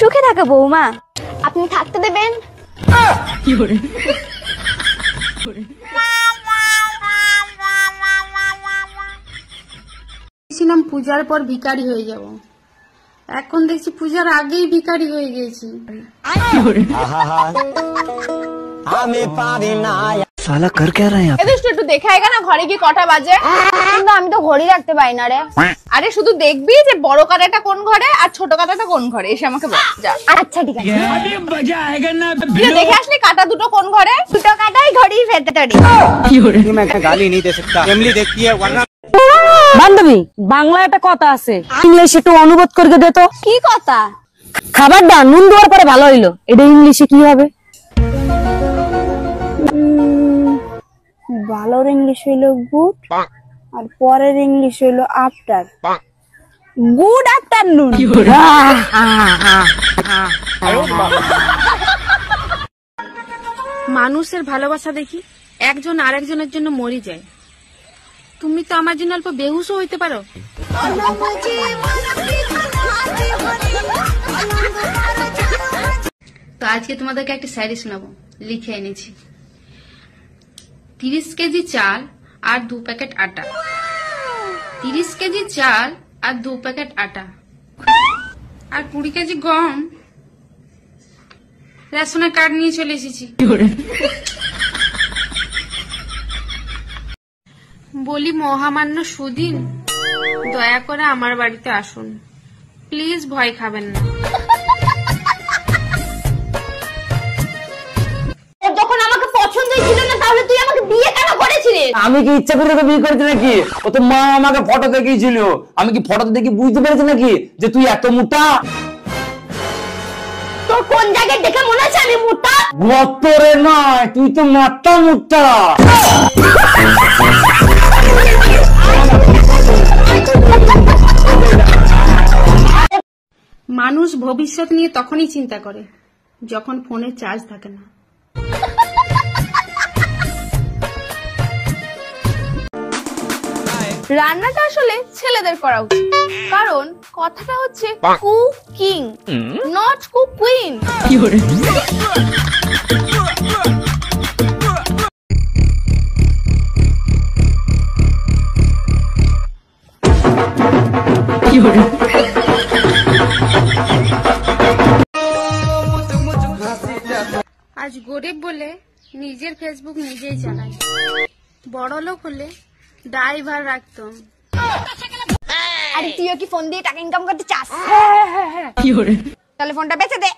সুখে থাকো বৌমা। আপনি থাকতে দেবেন? ছিলাম পূজার পর ভিখারি হয়ে যাব, এখন দেখছি পূজার আগেই ভিখারি হয়ে গেছি। আমি পারি না। साला कर क्या रहे हैं? একটু দেখে আয়গা না ঘরে কি কটা বাজে। কিন্তু আমি তো ঘড়ি রাখতে পারি না রে। আরে শুধু দেখবি যে বড় কাঁটাটা কোন ঘরে আর ছোট কাঁটাটা কোন ঘরে, এসে আমাকে বল যা। আচ্ছা ঠিক আছে। अरे मजा आएगा ना। দেখে আসলে কাঁটা দুটো কোন ঘরে? দুটো কাঁটাই ঘড়ির ভেতরে। मैं गाली नहीं दे सकता। फैमिली देखती है वरना। বান্ধবী, বাংলা একটা কথা আছে, ইংলিশে একটু অনুবাদ করে দে তো। কি কথা? খাবারটা নুন দেওয়ার পরে ভালো হইলো, এটা ইংলিশে কি হবে? ভালোর ইংলিশ হইলো গুড আর পরের ইংলিশ হইলো আফটার। Good afternoon. মানুষের ভালোবাসা দেখি একজন আরেকজনের জন্য মরি যায়, তুমি তো আমার জন্য অল্প বেহুশও হইতে পারো। তো আজকে তোমাদেরকে একটা শায়রি শোনাবো, লিখে এনেছি। 30 কেজি চাল আর 2 প্যাকেট আটা, 30 কেজি চাল আর 2 প্যাকেট আটা আর 20 কেজি গম রেশনের কার্ড নিয়ে চলে এসেছি। বলি মহামান্য সুদিন, দয়া করে আমার বাড়িতে আসুন, প্লিজ ভয় খাবেন না। যখন আমাকে পছন্দই ছিল না তাহলে তুই আমাকে বিয়ে কেন করেছিলি? আমি কি ইচ্ছা করে তোকে বিয়ে করেছি নাকি? ও তো মা আমাকে ফটো দেখিয়েছিল, আমি কি ফটোতে দেখে বুঝতে পেরেছি নাকি যে তুই এত মোটা? তোর কোন জায়গায় দেখে মনে হচ্ছে আমি মোটা? গতরে নয়, তুই তো মাথা মোটা। মানুষ ভবিষ্যৎ নিয়ে তখনই চিন্তা করে যখন ফোনে চার্জ থাকে না। রান্নাটা আসলে ছেলেদের করা উচিত, কারণ কথাটা হচ্ছে কুকিং, নট কুইন। আজ গরিব বলে নিজের ফেসবুক নিজেই চালাই, বড় লোক হলে ড্রাইভার রাখতাম। আরে তুইও কি ফোন দিয়ে টাকা ইনকাম করতে চাস? তাহলে ফোনটা বেচে দে।